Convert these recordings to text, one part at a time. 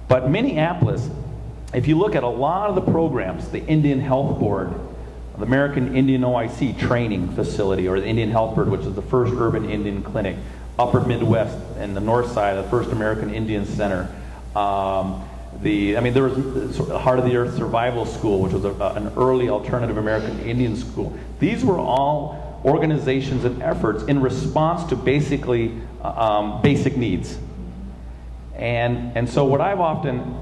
But Minneapolis, if you look at a lot of the programs, the Indian Health Board, the American Indian OIC training facility, or the Indian Health Board, which is the first urban Indian clinic, Upper Midwest and the north side, the first American Indian Center. There was sort of Heart of the Earth Survival School, which was an early alternative American Indian school. These were all organizations and efforts in response to basically basic needs. And so what I've often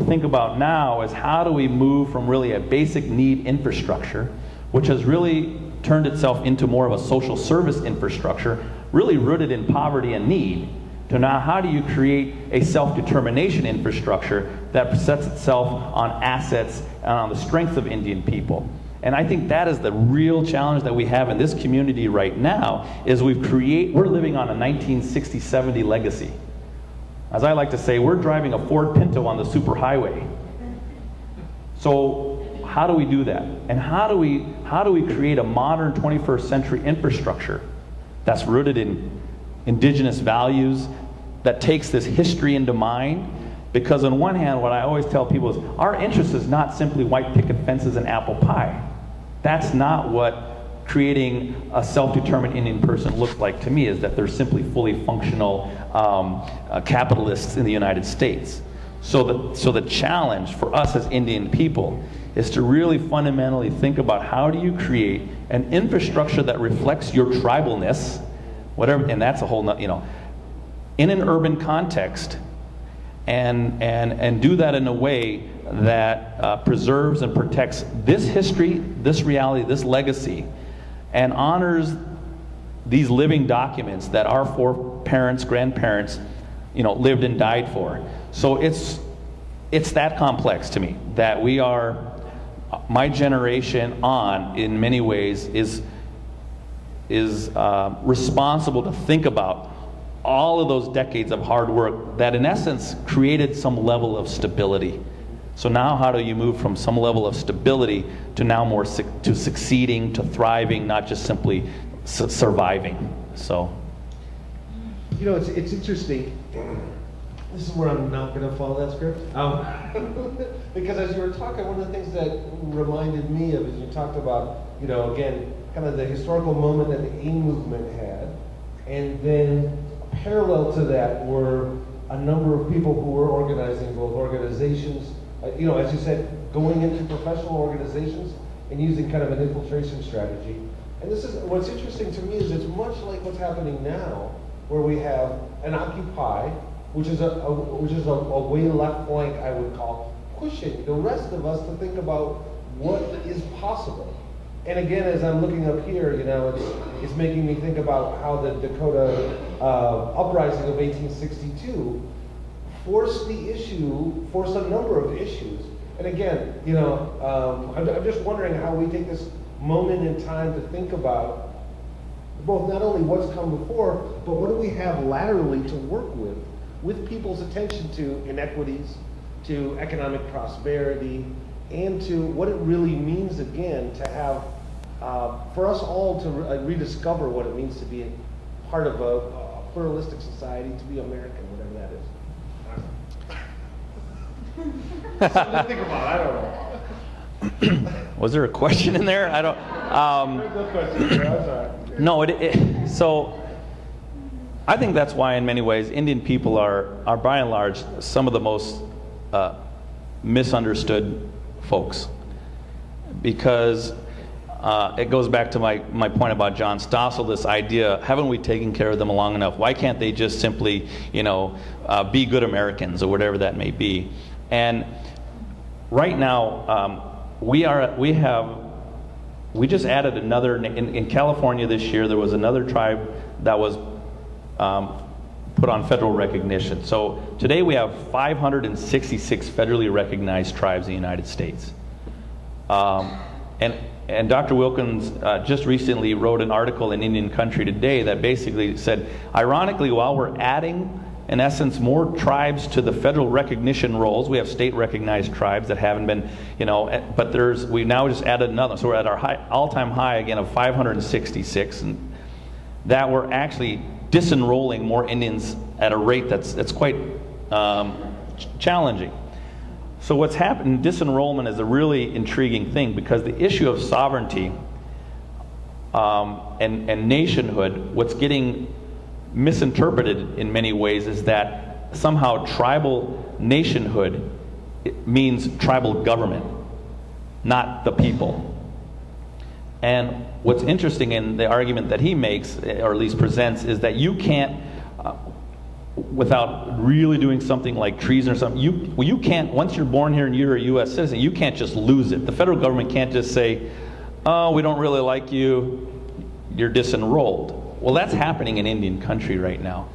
think about now is how do we move from really a basic need infrastructure, which has really turned itself into more of a social service infrastructure, really rooted in poverty and need, to now how do you create a self-determination infrastructure that sets itself on assets and on the strength of Indian people. And I think that is the real challenge that we have in this community right now, is we're living on a 1960-70 legacy. As I like to say, we're driving a Ford Pinto on the superhighway. So how do we do that? And how do we create a modern 21st century infrastructure that's rooted in indigenous values, that takes this history into mind? Because on one hand, what I always tell people is our interest is not simply white picket fences and apple pie. That's not what creating a self-determined Indian person looks like to me, is that they're simply fully functional capitalists in the United States. So the challenge for us as Indian people is to really fundamentally think about how do you create an infrastructure that reflects your tribalness, whatever, and that's a whole nother, in an urban context, and do that in a way that preserves and protects this history, this reality, this legacy, and honors these living documents that our foreparents, grandparents, lived and died for. So it's that complex to me, that we are, my generation on, in many ways, is responsible to think about all of those decades of hard work that in essence created some level of stability. So now how do you move from some level of stability to now more to succeeding, to thriving, not just simply surviving? So, it's interesting. This is where I'm not going to follow that script. Because as you were talking, one of the things that reminded me of is you talked about, again, kind of the historical moment that the AIM movement had, and then parallel to that were a number of people who were organizing both organizations, as you said, going into professional organizations and using kind of an infiltration strategy. And this is what's interesting to me, is it's much like what's happening now, where we have an Occupy, which is a way left flank, I would call, pushing the rest of us to think about what is possible. And again, as I'm looking up here, it's making me think about how the Dakota uprising of 1862 forced a number of issues. And again, I'm just wondering how we take this moment in time to think about both not only what's come before, but what do we have laterally to work with people's attention to inequities, to economic prosperity, and to what it really means, again, to have, for us all to rediscover what it means to be part of a pluralistic society, to be American, whatever that is. Something to think about, I don't know. Was there a question in there? I don't. There's no question there, I'm sorry. No, so I think that's why in many ways Indian people are by and large some of the most misunderstood folks, because it goes back to my point about John Stossel, this idea, haven't we taken care of them long enough? Why can't they just simply, be good Americans, or whatever that may be? And right now, we just added another, in California this year, there was another tribe that was put on federal recognition. So today we have 566 federally recognized tribes in the United States. And Dr. Wilkins just recently wrote an article in Indian Country Today that basically said, ironically, while we're adding, in essence, more tribes to the federal recognition rolls, we have state-recognized tribes that haven't been, but we now just added another. So we're at our all-time high again of 566, and that we're actually disenrolling more Indians at a rate that's quite challenging. So what's happened, disenrollment is a really intriguing thing, because the issue of sovereignty and nationhood, what's getting misinterpreted in many ways is that somehow tribal nationhood means tribal government, not the people. And what's interesting in the argument that he makes, or at least presents, is that you can't, without really doing something like treason or something, you can't, once you're born here and you're a U.S. citizen, you can't just lose it. The federal government can't just say, oh, we don't really like you, you're disenrolled. Well, that's happening in Indian country right now.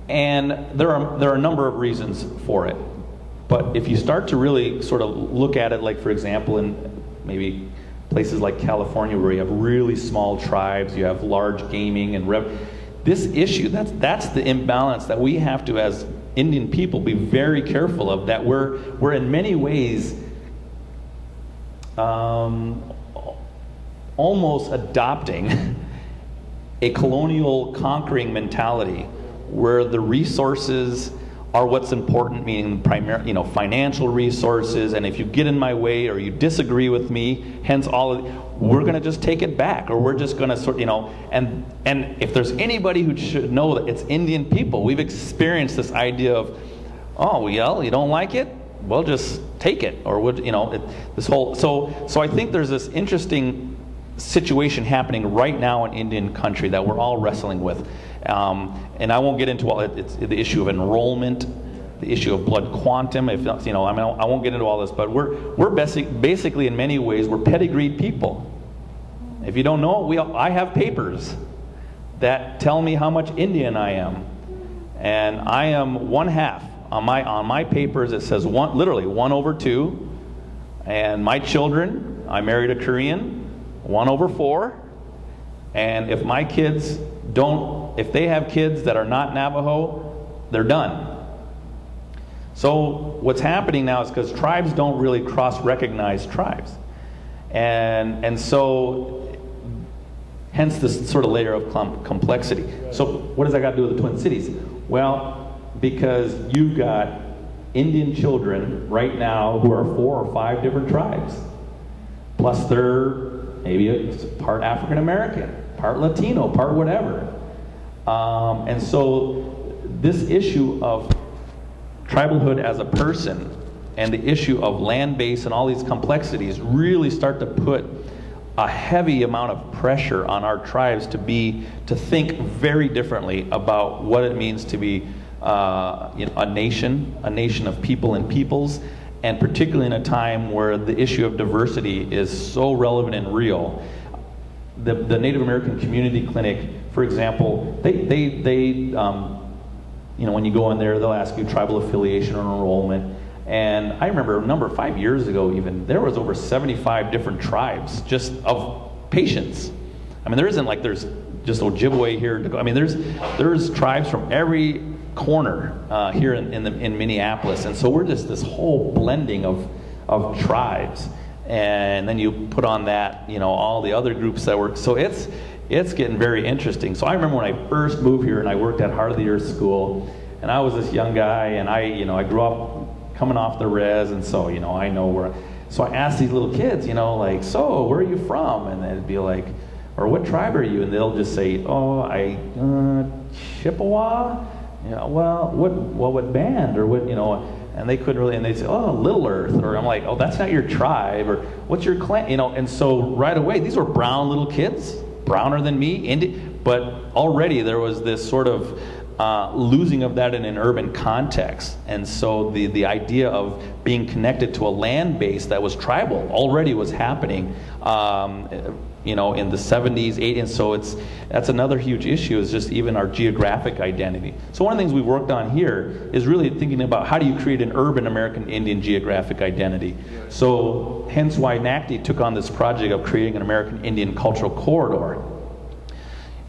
And there are a number of reasons for it. But if you start to really sort of look at it, like for example, in maybe places like California where you have really small tribes, you have large gaming and this issue, that's the imbalance that we have to, as Indian people, be very careful of, that we're in many ways almost adopting a colonial conquering mentality where the resources are what's important, meaning primarily, financial resources, and if you get in my way or you disagree with me, hence we're going to just take it back, or we're just going to and if there's anybody who should know that, it's Indian people. We've experienced this idea of, oh, well, you don't like it? Well, just take it, or this whole, so I think there's this interesting situation happening right now in Indian country that we're all wrestling with. And I won't get into all it's the issue of enrollment, the issue of blood quantum. I won't get into all this, but we're basically in many ways we're pedigreed people. If you don't know, I have papers that tell me how much Indian I am, and I am 1/2 on my papers. It says literally 1/2, and my children, I married a Korean, 1/4, and if my kids if they have kids that are not Navajo, they're done. So what's happening now is because tribes don't really cross-recognize tribes. And so, hence this sort of layer of complexity. So what does that got to do with the Twin Cities? Well, because you've got Indian children right now who are 4 or 5 different tribes. Plus they're maybe part African American, part Latino, part whatever. And so this issue of tribalhood as a person and the issue of land base and all these complexities really start to put a heavy amount of pressure on our tribes to think very differently about what it means to be a nation of people and peoples, and particularly in a time where the issue of diversity is so relevant and real. The Native American Community Clinic, for example, they when you go in there, they'll ask you tribal affiliation or enrollment. And I remember 5 years ago even, there was over 75 different tribes just of patients. I mean, there isn't like there's just Ojibwe here to go. I mean, there's tribes from every corner here in Minneapolis. And so we're just this whole blending of tribes. And then you put on that, all the other groups that work. So it's getting very interesting. So I remember when I first moved here and I worked at Heart of the Earth School, and I was this young guy, and I grew up coming off the res, and so I know where. So I asked these little kids, like, so where are you from? And they'd be like, or what tribe are you? And they'll just say, oh, Chippewa. Well, what band or what And they couldn't really, and they'd say, oh, Little Earth, or I'm like, oh, that's not your tribe, or what's your clan, and so right away, these were brown little kids, browner than me, but already there was this sort of losing of that in an urban context, and so the idea of being connected to a land base that was tribal already was happening, in the 70s, 80s, and so that's another huge issue, is just even our geographic identity. So one of the things we worked on here is really thinking about how do you create an urban American Indian geographic identity. So hence why NACDI took on this project of creating an American Indian cultural corridor.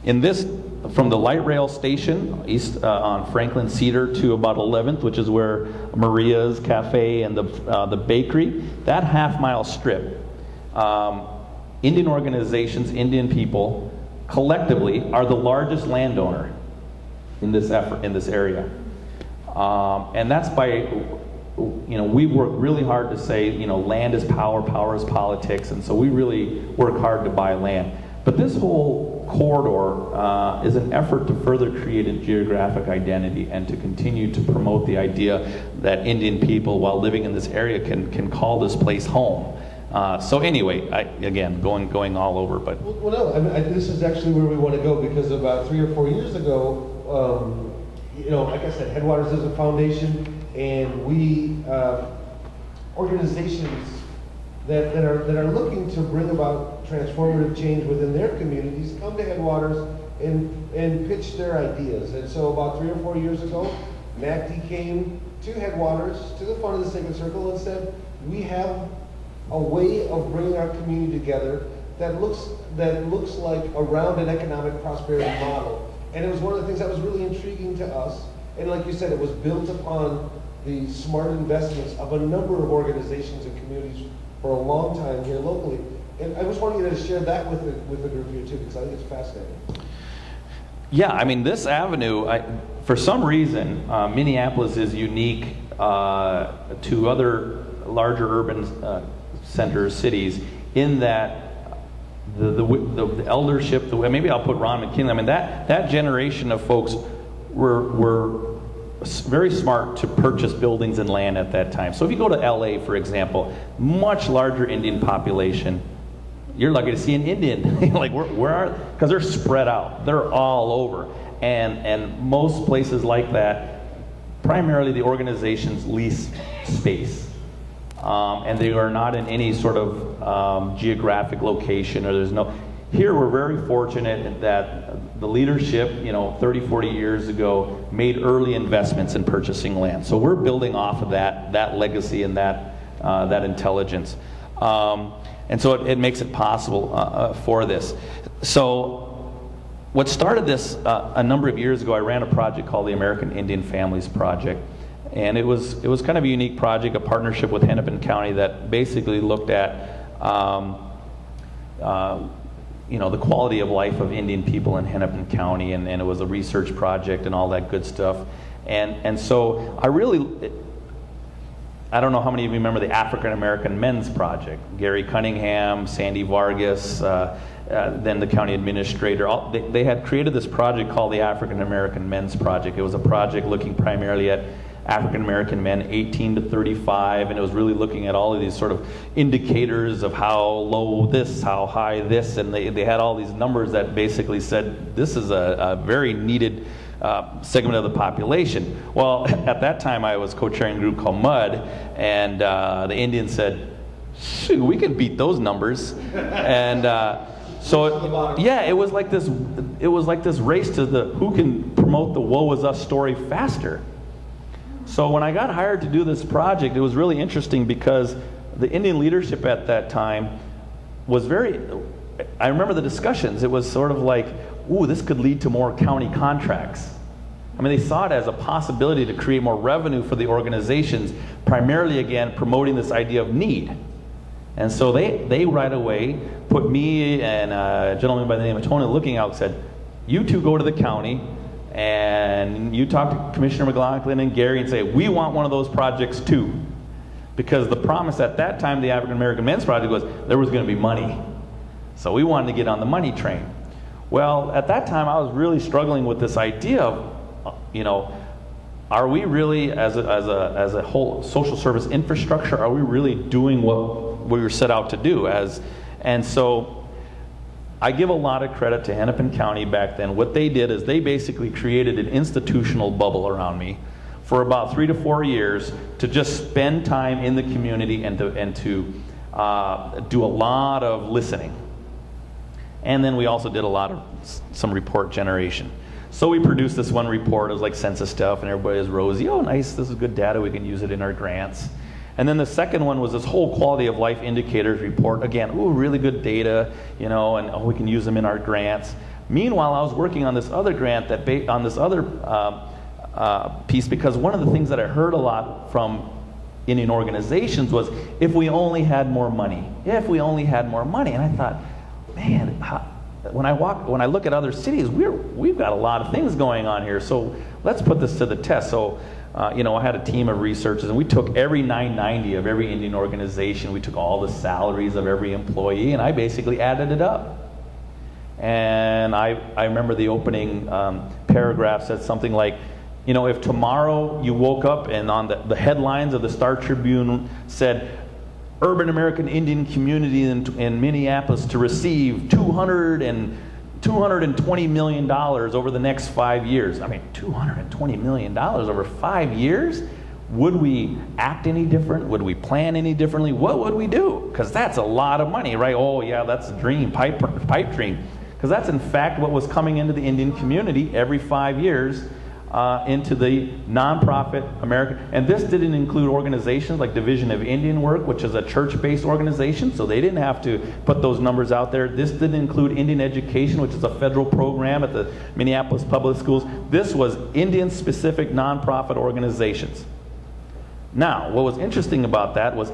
In this, from the light rail station east on Franklin Cedar to about 11th, which is where Maria's Cafe and the bakery, that half-mile strip, Indian organizations, Indian people, collectively are the largest landowner in this effort, in this area. And that's by, we work really hard to say, land is power, power is politics, and so we really work hard to buy land. But this whole corridor is an effort to further create a geographic identity and to continue to promote the idea that Indian people, while living in this area, can call this place home. So anyway, again, going all over, but... Well, no, this is actually where we want to go, because about 3 or 4 years ago, like I said, Headwaters is a foundation, and we, organizations that are looking to bring about transformative change within their communities come to Headwaters and pitch their ideas. And so about 3 or 4 years ago, NACDI came to Headwaters, to the front of the Sacred Circle, and said, we have a way of bringing our community together that looks like a rounded economic prosperity model. And it was one of the things that was really intriguing to us. And like you said, it was built upon the smart investments of a number of organizations and communities for a long time here locally. And I just wanted you to share that with the group here too, because I think it's fascinating. Yeah, this avenue, for some reason, Minneapolis is unique to other larger urban centers, cities, in that the eldership, maybe I'll put Ron McKinley, that generation of folks were very smart to purchase buildings and land at that time. So if you go to LA, for example, much larger Indian population, you're lucky to see an Indian. Like, where are, because they're spread out. They're all over. And most places like that, primarily the organizations lease space. And they are not in any sort of geographic location, or there's no... Here we're very fortunate that the leadership, 30, 40 years ago, made early investments in purchasing land. So we're building off of that legacy and that intelligence. And so it makes it possible for this. So what started this a number of years ago, I ran a project called the American Indian Families Project. And it was kind of a unique project, a partnership with Hennepin County that basically looked at the quality of life of Indian people in Hennepin County, and it was a research project and all that good stuff. And so I don't know how many of you remember the African American Men's Project. Gary Cunningham, Sandy Vargas, then the county administrator. They had created this project called the African American Men's Project. It was a project looking primarily at African American men 18 to 35, and it was really looking at all of these sort of indicators of how low this, how high this, and they had all these numbers that basically said this is a very needed segment of the population. Well, at that time I was co-chairing a group called MUD, and the Indians said, shoot, we can beat those numbers. And so yeah, it was like this race to who can promote the woe is us story faster. So when I got hired to do this project, it was really interesting because the Indian leadership at that time was I remember the discussions. It was sort of like, ooh, this could lead to more county contracts. They saw it as a possibility to create more revenue for the organizations, primarily, again, promoting this idea of need. And so they right away put me and a gentleman by the name of Tony looking out and said, you two go to the county, and you talk to Commissioner McLaughlin and Gary and say, we want one of those projects too. Because the promise at that time, the African American Men's Project, was there was going to be money. So we wanted to get on the money train. Well, at that time, I was really struggling with this idea of, are we really, as a whole social service infrastructure, are we really doing what we were set out to do? And so I give a lot of credit to Hennepin County back then. What they did is they basically created an institutional bubble around me for about 3 to 4 years to just spend time in the community and to do a lot of listening. And then we also did some report generation. So we produced this one report. It was like census stuff, and everybody was rosy. Oh, nice, this is good data. We can use it in our grants. And then the second one was this whole quality of life indicators report. Again, ooh, really good data, and we can use them in our grants. Meanwhile, I was working on this other grant on this other piece, because one of the things that I heard a lot from Indian organizations was, if we only had more money, if we only had more money. And I thought, man, when I look at other cities, we've got a lot of things going on here. So let's put this to the test. So, you know, I had a team of researchers, and we took every 990 of every Indian organization. We took all the salaries of every employee, and I basically added it up. And I remember the opening paragraph said something like, you know, if tomorrow you woke up and on the headlines of the Star Tribune said, urban American Indian community in Minneapolis to receive $220 million over the next 5 years. I mean, $220 million over 5 years? Would we act any different? Would we plan any differently? What would we do? Because that's a lot of money, right? Oh yeah, that's a dream, pipe dream. Because that's in fact what was coming into the Indian community every 5 years into the nonprofit American. And this didn't include organizations like Division of Indian Work, which is a church-based organization, so they didn't have to put those numbers out there. This didn't include Indian Education, which is a federal program at the Minneapolis Public Schools. This was Indian-specific nonprofit organizations. Now, what was interesting about that was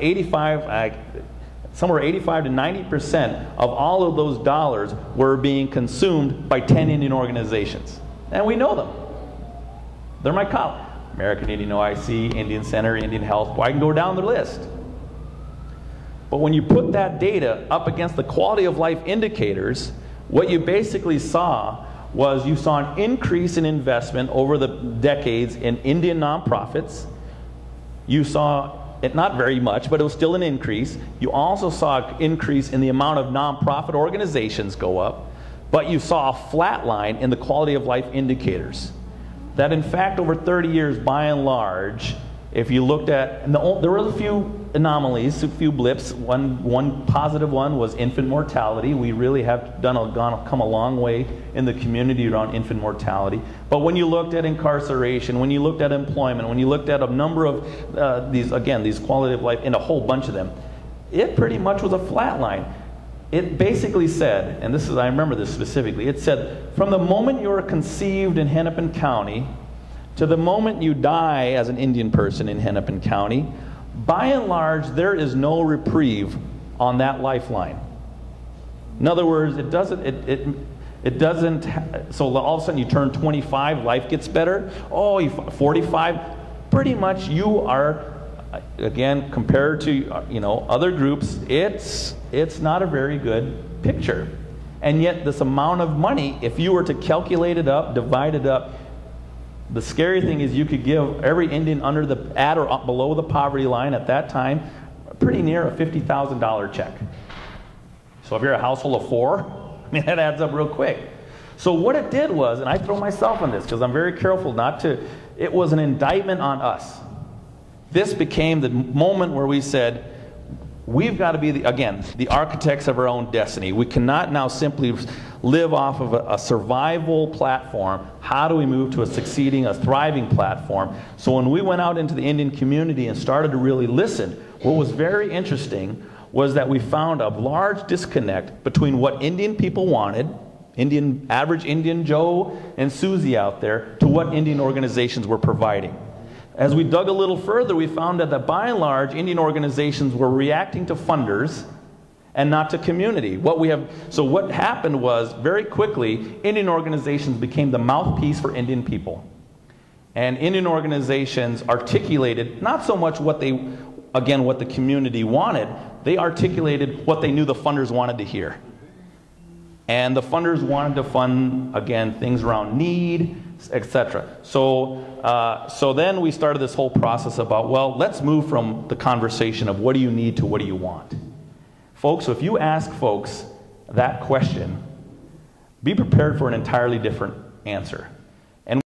somewhere 85 to 90% of all of those dollars were being consumed by 10 Indian organizations. And we know them. They're my colleagues. American Indian OIC, Indian Center, Indian Health. Well, I can go down the list. But when you put that data up against the quality of life indicators, what you basically saw was you saw an increase in investment over the decades in Indian nonprofits. You saw it, not very much, but it was still an increase. You also saw an increase in the amount of nonprofit organizations go up, but you saw a flat line in the quality of life indicators. That in fact over 30 years, by and large, if you looked at, and there were a few anomalies, a few blips. One positive one was infant mortality. We really have come a long way in the community around infant mortality. But when you looked at incarceration, when you looked at employment, when you looked at a number of these quality of life, and a whole bunch of them, it pretty much was a flat line. It basically said, and this is, I remember this specifically, it said, from the moment you are conceived in Hennepin County to the moment you die as an Indian person in Hennepin County, by and large, there is no reprieve on that lifeline. In other words, it doesn't, so all of a sudden you turn 25, life gets better. Oh, 45, pretty much you are, again, compared to other groups, it's not a very good picture. And yet this amount of money, if you were to calculate it up, divide it up, the scary thing is you could give every Indian at or below the poverty line at that time pretty near a $50,000 check. So if you're a household of 4, I mean, that adds up real quick. So what it did was, and I throw myself on this because I'm very careful not to, it was an indictment on us. This became the moment where we said, we've got to be, the architects of our own destiny. We cannot now simply live off of a survival platform. How do we move to a thriving platform? So when we went out into the Indian community and started to really listen, what was very interesting was that we found a large disconnect between what Indian people wanted, average Indian Joe and Susie out there, to what Indian organizations were providing. As we dug a little further, we found that by and large, Indian organizations were reacting to funders and not to community. So what happened was, very quickly, Indian organizations became the mouthpiece for Indian people. And Indian organizations articulated not so much what the community wanted, they articulated what they knew the funders wanted to hear. And the funders wanted to fund, again, things around need, etc. So then we started this whole process about, well, let's move from the conversation of what do you need to what do you want. Folks, if you ask folks that question, be prepared for an entirely different answer.